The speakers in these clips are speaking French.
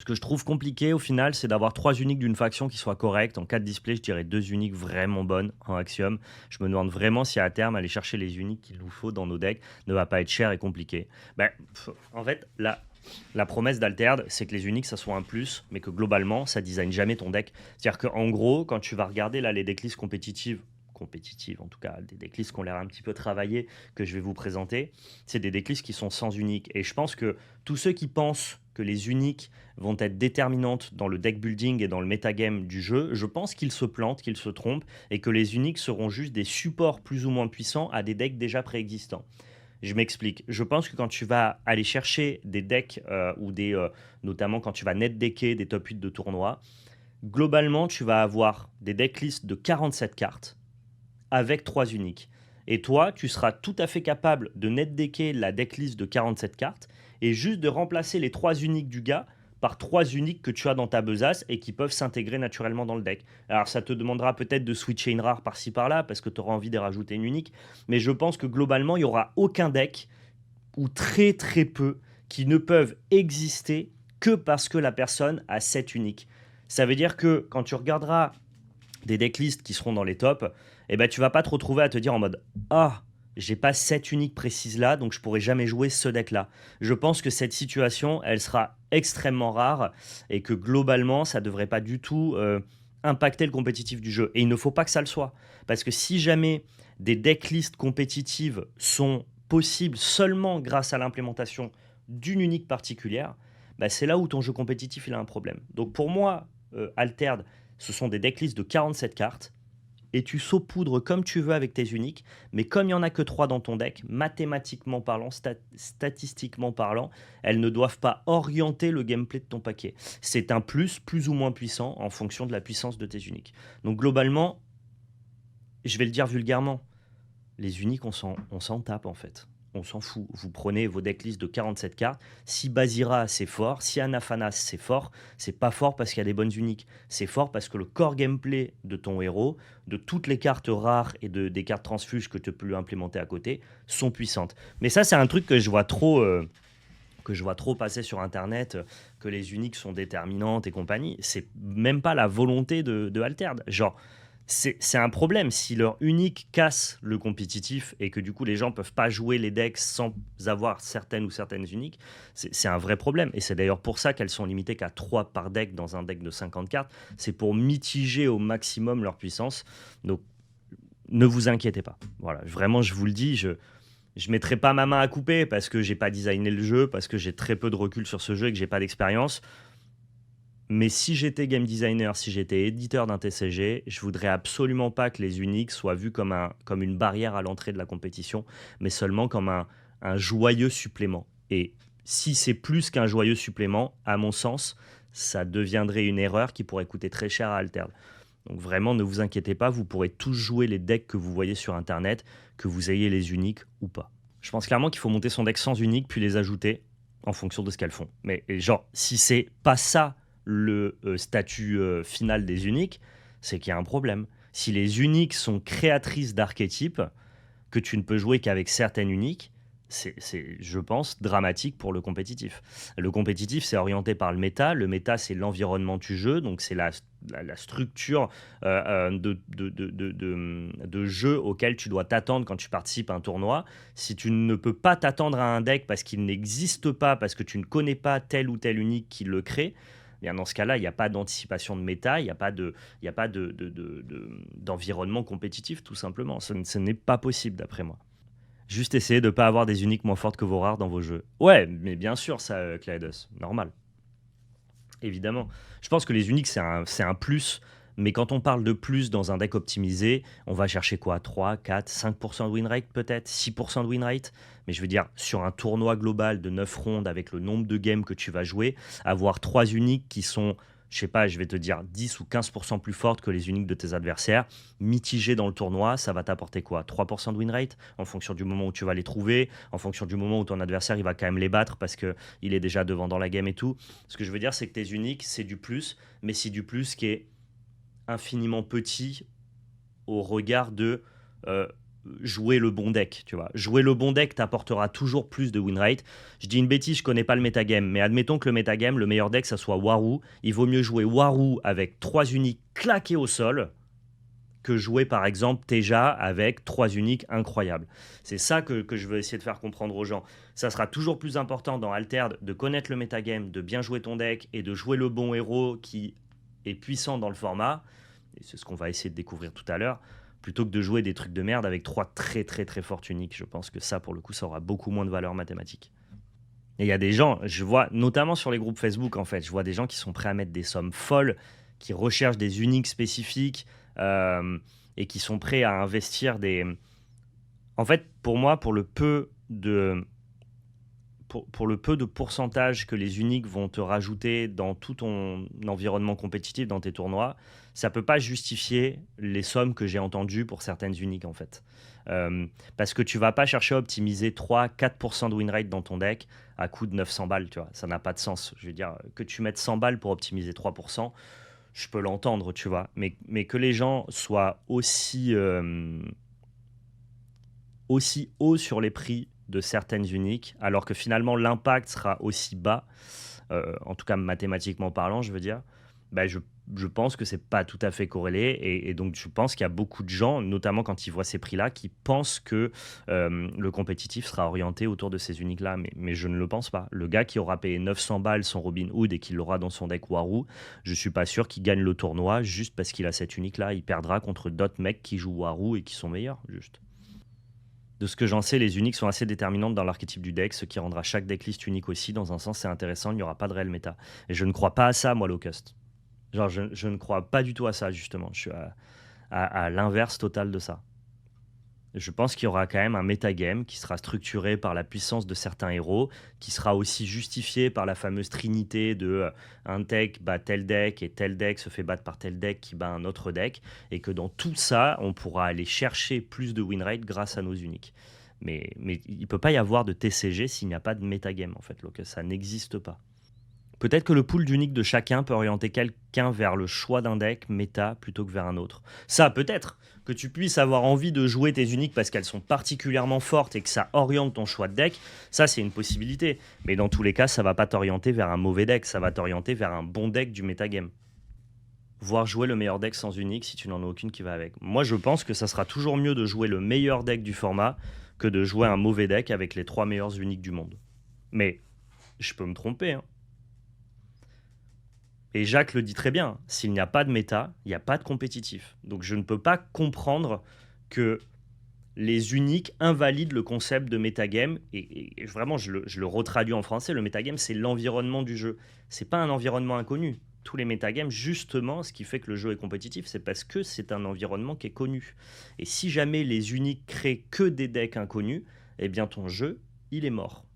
Ce que je trouve compliqué au final, c'est d'avoir 3 uniques d'une faction qui soient correctes. En cas de display, je dirais 2 uniques vraiment bonnes en Axiom. Je me demande vraiment si à terme, aller chercher les uniques qu'il nous faut dans nos decks ne va pas être cher et compliqué. En fait, la promesse d'Altered, c'est que les uniques, ça soit un plus, mais que globalement, ça design jamais ton deck. C'est-à-dire qu'en gros, quand tu vas regarder là les decklists compétitives en tout cas, des decklists qui ont l'air un petit peu travaillées, que je vais vous présenter, c'est des decklists qui sont sans uniques. Et je pense que tous ceux qui pensent que les uniques vont être déterminantes dans le deck building et dans le metagame du jeu, je pense qu'ils se plantent, qu'ils se trompent, et que les uniques seront juste des supports plus ou moins puissants à des decks déjà préexistants. Je m'explique. Je pense que quand tu vas aller chercher des decks notamment quand tu vas net decker des top 8 de tournoi, globalement, tu vas avoir des decklists de 47 cartes avec 3 uniques. Et toi, tu seras tout à fait capable de net decker la decklist de 47 cartes et juste de remplacer les 3 uniques du gars par 3 uniques que tu as dans ta besace et qui peuvent s'intégrer naturellement dans le deck. Alors ça te demandera peut-être de switcher une rare par-ci par-là parce que tu auras envie de rajouter une unique, mais je pense que globalement, il n'y aura aucun deck ou très très peu qui ne peuvent exister que parce que la personne a 7 uniques. Ça veut dire que quand tu regarderas des decklists qui seront dans les tops, eh ben, tu vas pas te retrouver à te dire en mode ah, j'ai pas cette unique précise là, donc je pourrais jamais jouer ce deck là. Je pense que cette situation, elle sera extrêmement rare et que globalement, ça devrait pas du tout impacter le compétitif du jeu. Et il ne faut pas que ça le soit. Parce que si jamais des decklists compétitives sont possibles seulement grâce à l'implémentation d'une unique particulière, bah c'est là où ton jeu compétitif il a un problème. Donc pour moi, Altered, ce sont des decklists de 47 cartes et tu saupoudres comme tu veux avec tes uniques, mais comme il n'y en a que 3 dans ton deck, mathématiquement parlant, statistiquement parlant, elles ne doivent pas orienter le gameplay de ton paquet. C'est un plus ou moins puissant en fonction de la puissance de tes uniques. Donc globalement, je vais le dire vulgairement, les uniques, on s'en tape en fait. On s'en fout. Vous prenez vos decklists de 47 cartes. Si Bazira c'est fort, si Anafanas c'est fort, c'est pas fort parce qu'il y a des bonnes uniques. C'est fort parce que le core gameplay de ton héros, de toutes les cartes rares et des cartes transfuges que tu peux implémenter à côté, sont puissantes. Mais ça, c'est un truc que je vois trop passer sur internet, que les uniques sont déterminantes et compagnie. C'est même pas la volonté de Altered. Genre, c'est un problème si leur unique casse le compétitif et que du coup les gens peuvent pas jouer les decks sans avoir certaines uniques, c'est un vrai problème. Et c'est d'ailleurs pour ça qu'elles sont limitées qu'à 3 par deck dans un deck de 50 cartes. C'est pour mitiger au maximum leur puissance. Donc ne vous inquiétez pas. Voilà, vraiment je vous le dis, je mettrai pas ma main à couper parce que j'ai pas designé le jeu, parce que j'ai très peu de recul sur ce jeu et que j'ai pas d'expérience. Mais si j'étais game designer, si j'étais éditeur d'un TCG, je voudrais absolument pas que les uniques soient vus comme une barrière à l'entrée de la compétition, mais seulement comme un joyeux supplément. Et si c'est plus qu'un joyeux supplément, à mon sens, ça deviendrait une erreur qui pourrait coûter très cher à Altered. Donc vraiment, ne vous inquiétez pas, vous pourrez tous jouer les decks que vous voyez sur Internet, que vous ayez les uniques ou pas. Je pense clairement qu'il faut monter son deck sans unique, puis les ajouter en fonction de ce qu'elles font. Mais genre, si c'est pas ça le statut final des uniques, c'est qu'il y a un problème. Si les uniques sont créatrices d'archétypes, que tu ne peux jouer qu'avec certaines uniques, je pense, dramatique pour le compétitif. Le compétitif, c'est orienté par le méta. Le méta, c'est l'environnement du jeu, donc c'est la structure de jeu auquel tu dois t'attendre quand tu participes à un tournoi. Si tu ne peux pas t'attendre à un deck parce qu'il n'existe pas, parce que tu ne connais pas tel ou tel unique qui le crée, eh bien dans ce cas-là, il n'y a pas d'anticipation de méta, il n'y a pas d'environnement compétitif, tout simplement. Ce n'est pas possible, d'après moi. Juste essayer de ne pas avoir des uniques moins fortes que vos rares dans vos jeux. Ouais, mais bien sûr, ça, Clydos, normal. Évidemment. Je pense que les uniques, c'est un plus, mais quand on parle de plus dans un deck optimisé, on va chercher quoi? 3, 4, 5% de win rate peut-être? 6% de win rate? Mais je veux dire, sur un tournoi global de 9 rondes, avec le nombre de games que tu vas jouer, avoir 3 uniques qui sont, je sais pas, je vais te dire 10 ou 15% plus fortes que les uniques de tes adversaires, mitigées dans le tournoi, ça va t'apporter quoi? 3% de win rate en fonction du moment où tu vas les trouver, en fonction du moment où ton adversaire il va quand même les battre parce qu'il est déjà devant dans la game et tout. Ce que je veux dire, c'est que tes uniques, c'est du plus, mais c'est du plus qui est infiniment petit au regard de jouer le bon deck, tu vois. Jouer le bon deck t'apportera toujours plus de win rate. Je dis une bêtise, je connais pas le metagame, mais admettons que le metagame, le meilleur deck, ça soit Waru. Il vaut mieux jouer Waru avec 3 uniques claqués au sol que jouer par exemple Teja avec 3 uniques incroyables. C'est ça que je veux essayer de faire comprendre aux gens. Ça sera toujours plus important dans Altered de connaître le metagame, de bien jouer ton deck et de jouer le bon héros qui est puissant dans le format. Et c'est ce qu'on va essayer de découvrir tout à l'heure, plutôt que de jouer des trucs de merde avec 3 très très très fortes uniques. Je pense que ça, pour le coup, ça aura beaucoup moins de valeur mathématique. Et il y a des gens, je vois, notamment sur les groupes Facebook, en fait, je vois des gens qui sont prêts à mettre des sommes folles, qui recherchent des uniques spécifiques et qui sont prêts à investir des... En fait, pour moi, pour le peu de pourcentage que les uniques vont te rajouter dans tout ton environnement compétitif, dans tes tournois, ça ne peut pas justifier les sommes que j'ai entendues pour certaines uniques, en fait. Parce que tu vas pas chercher à optimiser 3-4% de win rate dans ton deck à coût de 900 balles, tu vois. Ça n'a pas de sens. Je veux dire, que tu mettes 100 balles pour optimiser 3%, je peux l'entendre, tu vois. Mais que les gens soient aussi haut sur les prix de certaines uniques, alors que finalement l'impact sera aussi bas, en tout cas mathématiquement parlant, je veux dire, bah, je pense que c'est pas tout à fait corrélé. Et donc je pense qu'il y a beaucoup de gens, notamment quand ils voient ces prix-là, qui pensent que le compétitif sera orienté autour de ces uniques-là. Mais je ne le pense pas. Le gars qui aura payé 900 balles son Robin Hood et qui l'aura dans son deck Waru, je suis pas sûr qu'il gagne le tournoi juste parce qu'il a cette unique-là. Il perdra contre d'autres mecs qui jouent Waru et qui sont meilleurs, juste. De ce que j'en sais, les uniques sont assez déterminantes dans l'archétype du deck, ce qui rendra chaque decklist unique aussi. Dans un sens, c'est intéressant, il n'y aura pas de réel méta. Et je ne crois pas à ça, moi, Locust. Genre, je ne crois pas du tout à ça, justement. Je suis à l'inverse total de ça. Je pense qu'il y aura quand même un metagame qui sera structuré par la puissance de certains héros, qui sera aussi justifié par la fameuse trinité de un deck bat tel deck et tel deck se fait battre par tel deck qui bat un autre deck, et que dans tout ça, on pourra aller chercher plus de win rate grâce à nos uniques. Mais il ne peut pas y avoir de TCG s'il n'y a pas de metagame, en fait, donc ça n'existe pas. Peut-être que le pool d'uniques de chacun peut orienter quelqu'un vers le choix d'un deck méta plutôt que vers un autre. Ça, peut-être. Que tu puisses avoir envie de jouer tes uniques parce qu'elles sont particulièrement fortes et que ça oriente ton choix de deck, ça, c'est une possibilité. Mais dans tous les cas, ça va pas t'orienter vers un mauvais deck, ça va t'orienter vers un bon deck du metagame. Voir jouer le meilleur deck sans unique si tu n'en as aucune qui va avec. Moi, je pense que ça sera toujours mieux de jouer le meilleur deck du format que de jouer un mauvais deck avec les 3 meilleurs uniques du monde. Mais je peux me tromper, hein. Et Jacques le dit très bien, s'il n'y a pas de méta, il n'y a pas de compétitif. Donc je ne peux pas comprendre que les uniques invalident le concept de metagame. Et vraiment, je le retraduis en français, le metagame, c'est l'environnement du jeu. C'est pas un environnement inconnu. Tous les metagames, justement, ce qui fait que le jeu est compétitif, c'est parce que c'est un environnement qui est connu. Et si jamais les uniques créent que des decks inconnus, eh bien ton jeu, il est mort.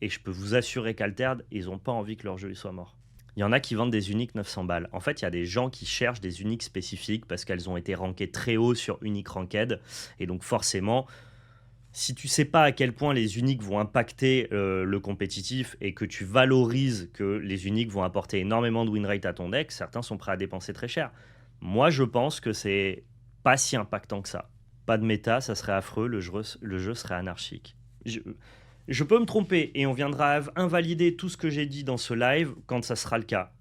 Et je peux vous assurer qu'Altered, ils n'ont pas envie que leur jeu soit mort. Il y en a qui vendent des uniques 900 balles. En fait, il y a des gens qui cherchent des uniques spécifiques parce qu'elles ont été rankées très haut sur Unique Ranked. Et donc forcément, si tu sais pas à quel point les uniques vont impacter le compétitif et que tu valorises que les uniques vont apporter énormément de win rate à ton deck, certains sont prêts à dépenser très cher. Moi, je pense que c'est pas si impactant que ça. Pas de méta, ça serait affreux, le jeu serait anarchique. Je peux me tromper et on viendra invalider tout ce que j'ai dit dans ce live quand ça sera le cas.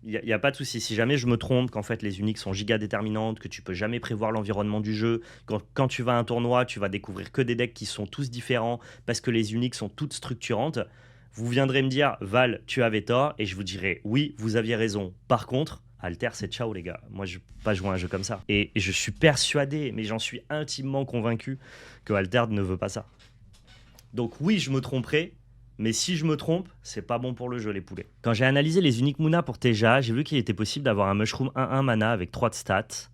Il n'y a pas de souci. Si jamais je me trompe, qu'en fait les uniques sont giga déterminantes, que tu peux jamais prévoir l'environnement du jeu, quand tu vas à un tournoi, tu vas découvrir que des decks qui sont tous différents parce que les uniques sont toutes structurantes, vous viendrez me dire, Val, tu avais tort, et je vous dirai, oui, vous aviez raison. Par contre, Alter, c'est ciao les gars. Moi, je ne peux pas jouer à un jeu comme ça. Et je suis persuadé, mais j'en suis intimement convaincu, que Alter ne veut pas ça. Donc oui, je me tromperai, mais si je me trompe, c'est pas bon pour le jeu, les poulets. Quand j'ai analysé les uniques Muna pour Teja, j'ai vu qu'il était possible d'avoir un Mushroom 1-1 mana avec 3 de stats,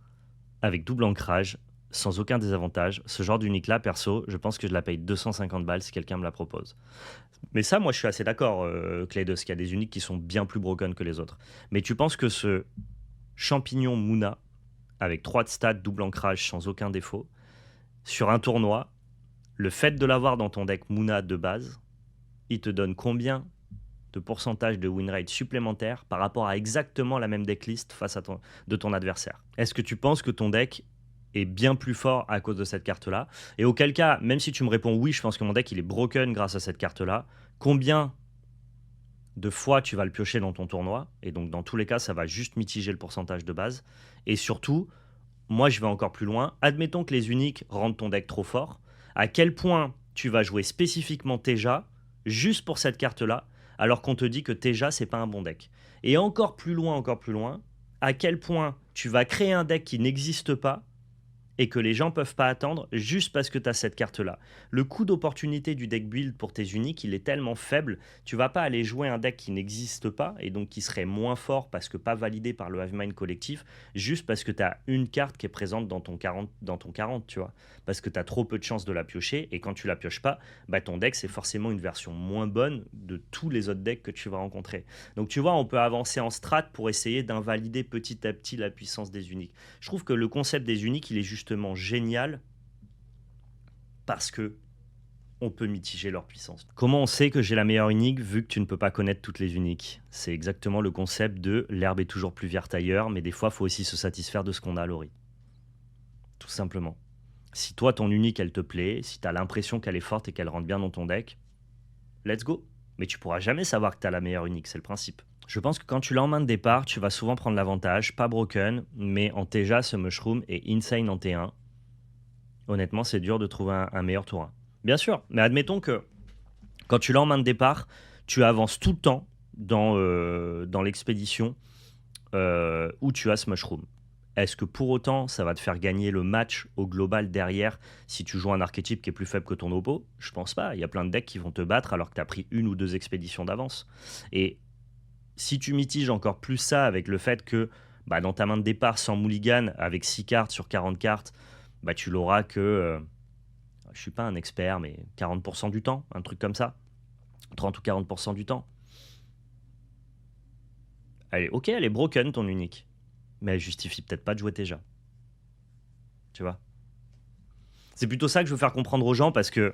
avec double ancrage, sans aucun désavantage. Ce genre d'unique-là, perso, je pense que je la paye 250 balles si quelqu'un me la propose. Mais ça, moi, je suis assez d'accord, Claydos, qu'il y a des uniques qui sont bien plus broken que les autres. Mais tu penses que ce champignon Muna, avec 3 de stats, double ancrage, sans aucun défaut, sur un tournoi, le fait de l'avoir dans ton deck Muna de base, il te donne combien de pourcentage de win rate supplémentaire par rapport à exactement la même decklist face à de ton adversaire? Est-ce que tu penses que ton deck est bien plus fort à cause de cette carte-là. Et auquel cas, même si tu me réponds oui, je pense que mon deck il est broken grâce à cette carte-là, combien de fois tu vas le piocher dans ton tournoi? Et donc dans tous les cas, ça va juste mitiger le pourcentage de base. Et surtout, moi je vais encore plus loin. Admettons que les uniques rendent ton deck trop fort. À quel point tu vas jouer spécifiquement Teja juste pour cette carte-là, alors qu'on te dit que Teja c'est pas un bon deck. Et encore plus loin, à quel point tu vas créer un deck qui n'existe pas et que les gens peuvent pas attendre juste parce que tu as cette carte-là. Le coût d'opportunité du deck build pour tes uniques, il est tellement faible, tu vas pas aller jouer un deck qui n'existe pas et donc qui serait moins fort parce que pas validé par le Hive Mind collectif, juste parce que tu as une carte qui est présente dans ton 40, tu vois. Parce que tu as trop peu de chances de la piocher et quand tu la pioches pas, bah ton deck c'est forcément une version moins bonne de tous les autres decks que tu vas rencontrer. Donc tu vois, on peut avancer en strat pour essayer d'invalider petit à petit la puissance des uniques. Je trouve que le concept des uniques, il est justement génial parce que on peut mitiger leur puissance. Comment on sait que j'ai la meilleure unique vu que tu ne peux pas connaître toutes les uniques? C'est exactement le concept de l'herbe est toujours plus verte ailleurs, mais des fois, il faut aussi se satisfaire de ce qu'on a à l'ori. Tout simplement. Si toi, ton unique, elle te plaît, si tu as l'impression qu'elle est forte et qu'elle rentre bien dans ton deck, let's go. Mais tu pourras jamais savoir que tu as la meilleure unique, c'est le principe. Je pense que quand tu l'as en main de départ, tu vas souvent prendre l'avantage, pas broken, mais en Teja, ce mushroom est insane en T1. Honnêtement, c'est dur de trouver un meilleur tour 1. Bien sûr, mais admettons que quand tu l'as en main de départ, tu avances tout le temps dans l'expédition où tu as ce mushroom. Est-ce que pour autant, ça va te faire gagner le match au global derrière si tu joues un archétype qui est plus faible que ton oppo? Je pense pas. Il y a plein de decks qui vont te battre alors que tu as pris une ou deux expéditions d'avance. Et si tu mitiges encore plus ça avec le fait que bah, dans ta main de départ, sans mulligan, avec 6 cartes sur 40 cartes, bah, tu l'auras que, je suis pas un expert, mais 40% du temps, un truc comme ça. 30 ou 40% du temps. Ok, elle est broken ton unique, mais elle justifie peut-être pas de jouer Teja. Tu vois? C'est plutôt ça que je veux faire comprendre aux gens parce que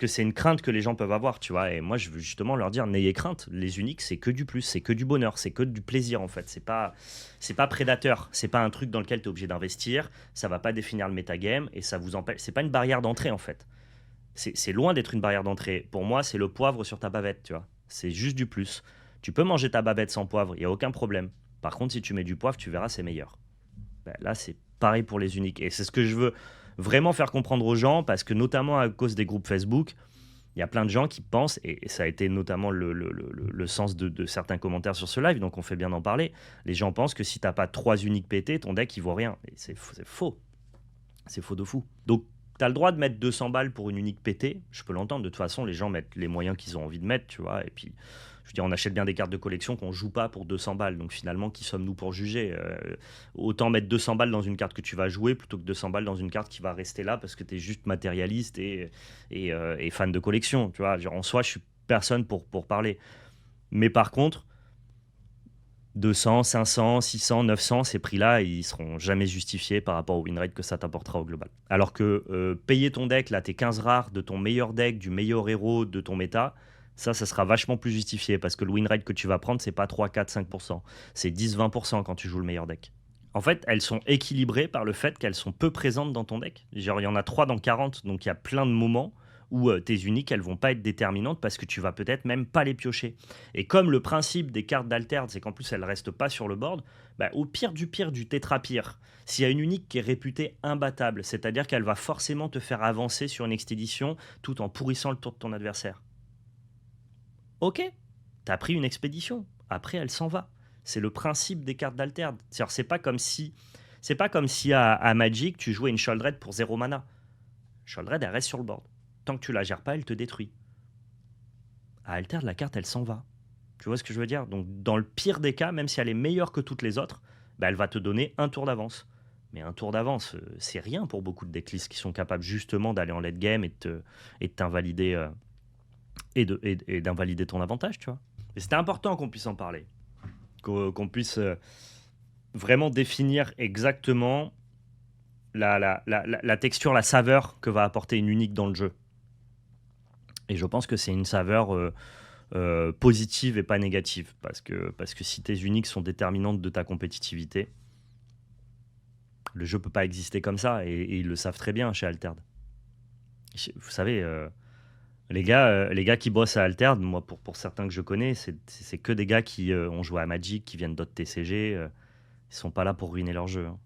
c'est une crainte que les gens peuvent avoir, tu vois. Et moi, je veux justement leur dire, n'ayez crainte. Les uniques, c'est que du plus, c'est que du bonheur, c'est que du plaisir en fait. C'est pas prédateur. C'est pas un truc dans lequel tu es obligé d'investir. Ça va pas définir le metagame et ça vous empêche. C'est pas une barrière d'entrée en fait. C'est loin d'être une barrière d'entrée. Pour moi, c'est le poivre sur ta bavette, tu vois. C'est juste du plus. Tu peux manger ta bavette sans poivre, il y a aucun problème. Par contre, si tu mets du poivre, tu verras, c'est meilleur. Ben, là, c'est pareil pour les uniques. Et c'est ce que je veux vraiment faire comprendre aux gens, parce que notamment à cause des groupes Facebook, il y a plein de gens qui pensent, et ça a été notamment le sens de certains commentaires sur ce live, donc on fait bien d'en parler. Les gens pensent que si tu n'as pas 3 uniques pétés, ton deck, il vaut rien. Et c'est faux. C'est faux de fou. Donc, tu as le droit de mettre 200 balles pour une unique pétée. Je peux l'entendre. De toute façon, les gens mettent les moyens qu'ils ont envie de mettre, tu vois. Et puis, je veux dire, on achète bien des cartes de collection qu'on joue pas pour 200 balles. Donc, finalement, qui sommes-nous pour juger? Autant mettre 200 balles dans une carte que tu vas jouer plutôt que 200 balles dans une carte qui va rester là parce que tu es juste matérialiste et fan de collection, tu vois. Genre, en soi, je suis personne pour parler. Mais par contre, 200, 500, 600, 900, ces prix-là, ils seront jamais justifiés par rapport au win rate que ça t'apportera au global. Alors que payer ton deck, là, tes 15 rares de ton meilleur deck, du meilleur héros de ton méta, ça sera vachement plus justifié parce que le win rate que tu vas prendre, c'est pas 3, 4, 5%. C'est 10, 20% quand tu joues le meilleur deck. En fait, elles sont équilibrées par le fait qu'elles sont peu présentes dans ton deck. Genre, il y en a 3 dans 40, donc il y a plein de moments où tes uniques, elles vont pas être déterminantes parce que tu vas peut-être même pas les piocher. Et comme le principe des cartes d'alterne, c'est qu'en plus elles restent pas sur le board, bah, au pire du tétrapire, s'il y a une unique qui est réputée imbattable, c'est-à-dire qu'elle va forcément te faire avancer sur une expédition tout en pourrissant le tour de ton adversaire. Ok, t'as pris une expédition, après elle s'en va. C'est le principe des cartes d'alterne. C'est pas comme si à Magic tu jouais une Sheoldred pour 0 mana. Sheoldred elle reste sur le board. Tant que tu la gères pas, elle te détruit. À Alter, la carte, elle s'en va. Tu vois ce que je veux dire? Donc, dans le pire des cas, même si elle est meilleure que toutes les autres, bah, elle va te donner un tour d'avance. Mais un tour d'avance, c'est rien pour beaucoup de decklists qui sont capables justement d'aller en late game et de t'invalider et d'invalider ton avantage, tu vois. Et c'était important qu'on puisse en parler. Qu'on puisse vraiment définir exactement la texture, la saveur que va apporter une unique dans le jeu. Et je pense que c'est une saveur positive et pas négative. Parce que si tes uniques sont déterminantes de ta compétitivité, le jeu peut pas exister comme ça et ils le savent très bien chez Altered. Vous savez, les gars qui bossent à Altered, moi pour certains que je connais, c'est que des gars qui ont joué à Magic, qui viennent d'autres TCG. Ils sont pas là pour ruiner leur jeu, hein.